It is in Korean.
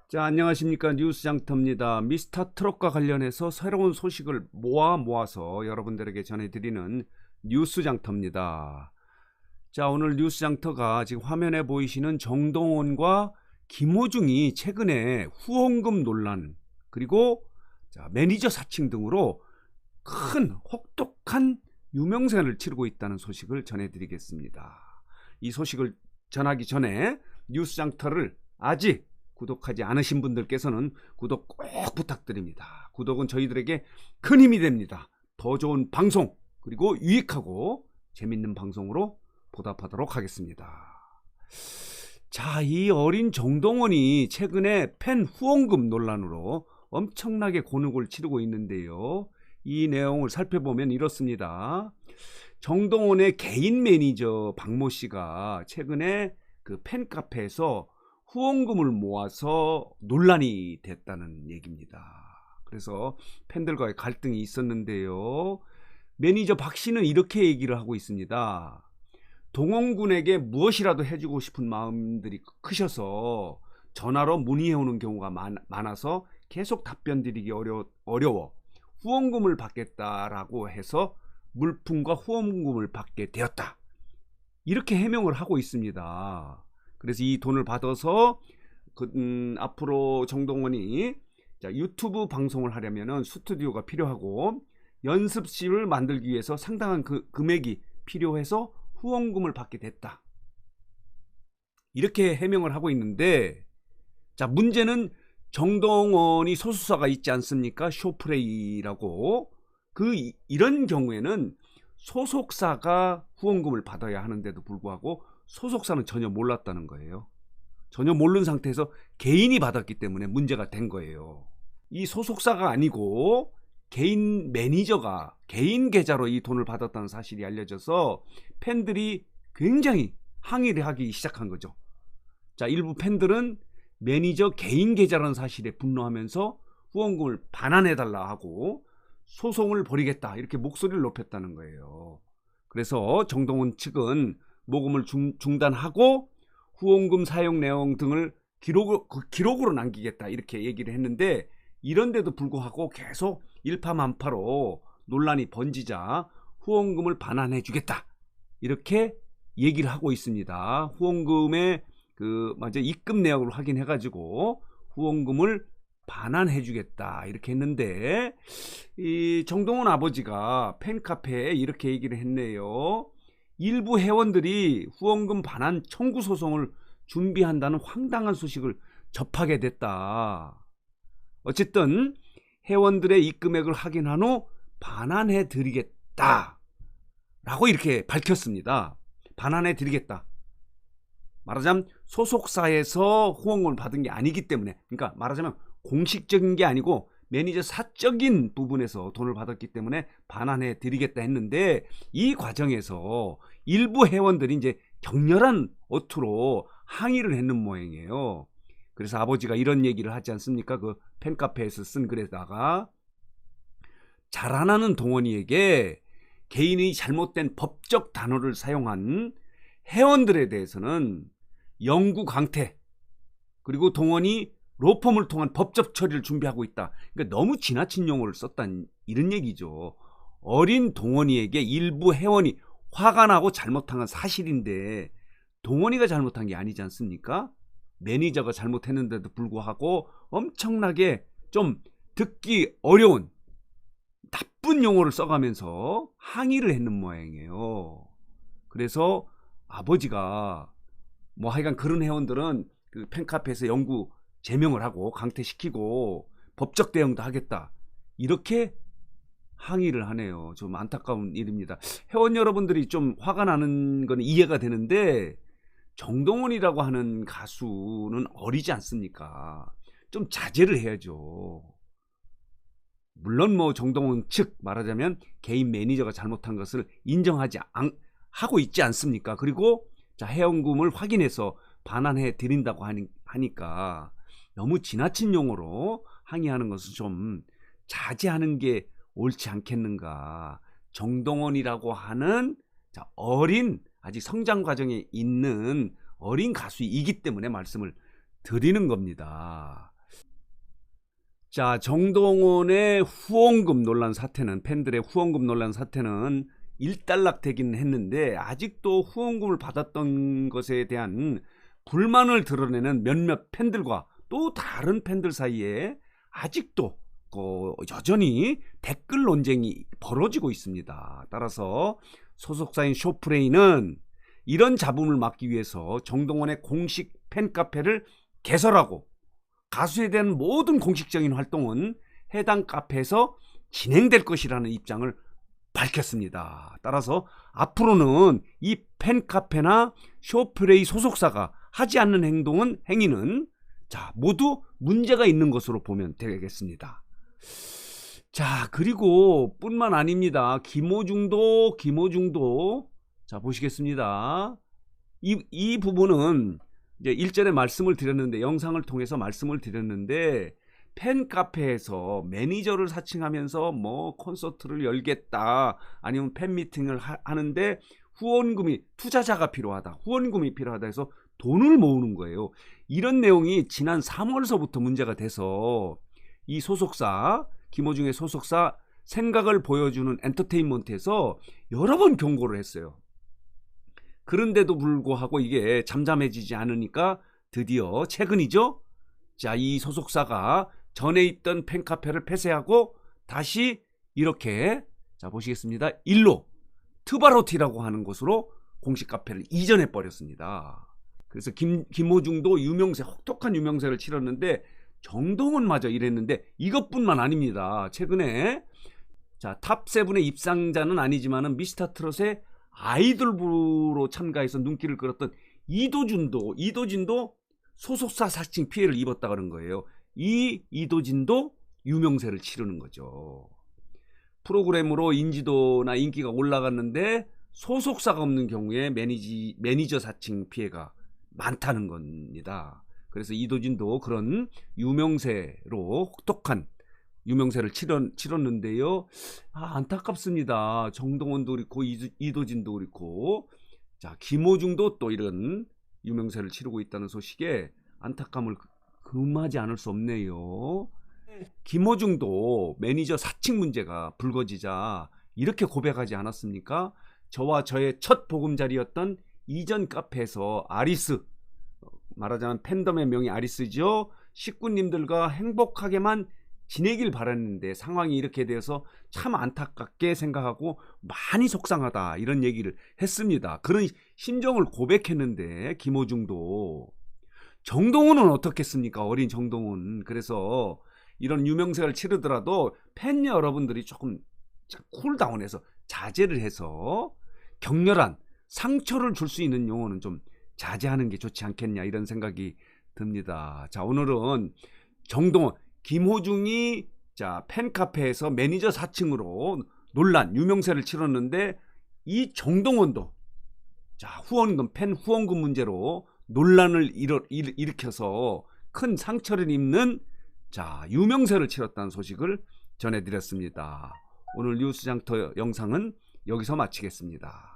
자, 안녕하십니까. 뉴스장터입니다. 미스터 트롯과 관련해서 새로운 소식을 모아서 여러분들에게 전해드리는 뉴스장터입니다. 자, 오늘 뉴스장터가 지금 화면에 보이시는 정동원과 김호중이 최근에 후원금 논란 그리고 매니저 사칭 등으로 큰 혹독한 유명세를 치르고 있다는 소식을 전해드리겠습니다. 이 소식을 전하기 전에 뉴스장터를 아직 구독하지 않으신 분들께서는 구독 꼭 부탁드립니다. 구독은 저희들에게 큰 힘이 됩니다. 더 좋은 방송 그리고 유익하고 재밌는 방송으로 보답하도록 하겠습니다. 자, 이 어린 정동원이 최근에 팬 후원금 논란으로 엄청나게 곤혹을 치르고 있는데요. 이 내용을 살펴보면 이렇습니다. 정동원의 개인 매니저 박모 씨가 최근에 그 팬카페에서 후원금을 모아서 논란이 됐다는 얘기입니다. 그래서 팬들과의 갈등이 있었는데요. 매니저 박 씨는 이렇게 얘기를 하고 있습니다. 동원군에게 무엇이라도 해주고 싶은 마음들이 크셔서 전화로 문의해오는 경우가 많아서 계속 답변 드리기 어려워 후원금을 받겠다라고 해서 물품과 후원금을 받게 되었다. 이렇게 해명을 하고 있습니다. 그래서 이 돈을 받아서 앞으로 정동원이 유튜브 방송을 하려면 스튜디오가 필요하고 연습실을 만들기 위해서 상당한 금액이 필요해서 후원금을 받게 됐다. 이렇게 해명을 하고 있는데, 자, 문제는 정동원이 소속사가 있지 않습니까? 쇼프레이라고. 이런 경우에는 소속사가 후원금을 받아야 하는데도 불구하고 소속사는 전혀 몰랐다는 거예요. 전혀 모르는 상태에서 개인이 받았기 때문에 문제가 된 거예요. 이 소속사가 아니고 개인 매니저가 개인 계좌로 이 돈을 받았다는 사실이 알려져서 팬들이 굉장히 항의를 하기 시작한 거죠. 자, 일부 팬들은 매니저 개인 계좌라는 사실에 분노하면서 후원금을 반환해달라 하고 소송을 벌이겠다 이렇게 목소리를 높였다는 거예요. 그래서 정동원 측은 모금을 중단하고 후원금 사용 내용 등을 기록으로 남기겠다 이렇게 얘기를 했는데, 이런데도 불구하고 계속 일파만파로 논란이 번지자 후원금을 반환해 주겠다 이렇게 얘기를 하고 있습니다. 후원금의 먼저 입금 내역을 확인해 가지고 후원금을 반환해 주겠다 이렇게 했는데, 이 정동원 아버지가 팬카페에 이렇게 얘기를 했네요. 일부 회원들이 후원금 반환 청구 소송을 준비한다는 황당한 소식을 접하게 됐다. 어쨌든 회원들의 입금액을 확인한 후 반환해 드리겠다 라고 이렇게 밝혔습니다. 반환해 드리겠다. 말하자면 소속사에서 후원금을 받은 게 아니기 때문에, 그러니까 말하자면 공식적인 게 아니고 매니저 사적인 부분에서 돈을 받았기 때문에 반환해 드리겠다 했는데, 이 과정에서 일부 회원들이 이제 격렬한 어투로 항의를 했는 모양이에요. 그래서 아버지가 이런 얘기를 하지 않습니까? 그 팬카페에서 쓴 글에다가, 자라나는 동원이에게 개인의 잘못된 법적 단어를 사용한 회원들에 대해서는 영구 강퇴, 그리고 동원이 로펌을 통한 법적 처리를 준비하고 있다. 그러니까 너무 지나친 용어를 썼다는 이런 얘기죠. 어린 동원이에게 일부 회원이 화가 나고 잘못한 건 사실인데 동원이가 잘못한 게 아니지 않습니까? 매니저가 잘못했는데도 불구하고 엄청나게 좀 듣기 어려운 나쁜 용어를 써가면서 항의를 했는 모양이에요. 그래서 아버지가 하여간 그런 회원들은 그 팬카페에서 영구 제명을 하고 강퇴시키고 법적 대응도 하겠다 이렇게 항의를 하네요. 좀 안타까운 일입니다. 회원 여러분들이 좀 화가 나는 건 이해가 되는데, 정동원이라고 하는 가수는 어리지 않습니까? 좀 자제를 해야죠. 물론 정동원 측 말하자면 개인 매니저가 잘못한 것을 인정하지 하고 있지 않습니까? 그리고 회원금을 확인해서 반환해 드린다고 하니까 너무 지나친 용어로 항의하는 것을 좀 자제하는 게 옳지 않겠는가. 정동원이라고 하는 어린, 아직 성장 과정에 있는 어린 가수이기 때문에 말씀을 드리는 겁니다. 자, 정동원의 후원금 논란 사태는, 팬들의 후원금 논란 사태는 일단락되긴 했는데 아직도 후원금을 받았던 것에 대한 불만을 드러내는 몇몇 팬들과 또 다른 팬들 사이에 아직도 여전히 댓글 논쟁이 벌어지고 있습니다. 따라서 소속사인 쇼프레이는 이런 잡음을 막기 위해서 정동원의 공식 팬카페를 개설하고 가수에 대한 모든 공식적인 활동은 해당 카페에서 진행될 것이라는 입장을 밝혔습니다. 따라서 앞으로는 이 팬카페나 쇼프레이 소속사가 하지 않는 행위는 모두 문제가 있는 것으로 보면 되겠습니다. 자, 그리고 뿐만 아닙니다. 김호중도 자, 보시겠습니다. 이 부분은 이제 일전에 말씀을 드렸는데, 영상을 통해서 말씀을 드렸는데, 팬카페에서 매니저를 사칭하면서 뭐 콘서트를 열겠다, 아니면 팬미팅을 하는데 후원금이, 투자자가 필요하다, 후원금이 필요하다 해서 돈을 모으는 거예요. 이런 내용이 지난 3월서부터 문제가 돼서 이 소속사, 김호중의 소속사 생각을 보여주는 엔터테인먼트에서 여러 번 경고를 했어요. 그런데도 불구하고 이게 잠잠해지지 않으니까 드디어 최근이죠. 자, 이 소속사가 전에 있던 팬카페를 폐쇄하고 다시 이렇게, 자, 보시겠습니다. 일로 트바로티라고 하는 곳으로 공식 카페를 이전해 버렸습니다. 그래서 김호중도 혹독한 유명세를 치렀는데 정동원마저 이랬는데, 이것뿐만 아닙니다. 최근에 탑7의 입상자는 아니지만은 미스터트롯의 아이돌부로 참가해서 눈길을 끌었던 이도진도 소속사 사칭 피해를 입었다 그런 거예요. 이도진도 유명세를 치르는 거죠. 프로그램으로 인지도나 인기가 올라갔는데 소속사가 없는 경우에 매니저 사칭 피해가 많다는 겁니다. 그래서 이도진도 그런 유명세로 혹독한 유명세를 치렀는데요. 안타깝습니다. 정동원도 그렇고 이도진도 그렇고, 자, 김호중도 또 이런 유명세를 치르고 있다는 소식에 안타까움을 금하지 않을 수 없네요. 김호중도 매니저 사칭 문제가 불거지자 이렇게 고백하지 않았습니까? 저와 저의 첫 보금자리였던 이전 카페에서 아리스, 말하자면 팬덤의 명이 아리스죠. 식구님들과 행복하게만 지내길 바랐는데 상황이 이렇게 되어서 참 안타깝게 생각하고 많이 속상하다, 이런 얘기를 했습니다. 그런 심정을 고백했는데 김호중도, 정동원은 어떻겠습니까? 어린 정동원. 그래서 이런 유명세를 치르더라도 팬 여러분들이 조금 쿨다운해서 자제를 해서 격렬한 상처를 줄 수 있는 용어는 좀 자제하는 게 좋지 않겠냐, 이런 생각이 듭니다. 자, 오늘은 정동원, 김호중이 팬카페에서 매니저 사칭으로 논란, 유명세를 치렀는데 이 정동원도 후원금, 팬 후원금 문제로 논란을 일으켜서 큰 상처를 입는 유명세를 치렀다는 소식을 전해드렸습니다. 오늘 뉴스장터 영상은 여기서 마치겠습니다.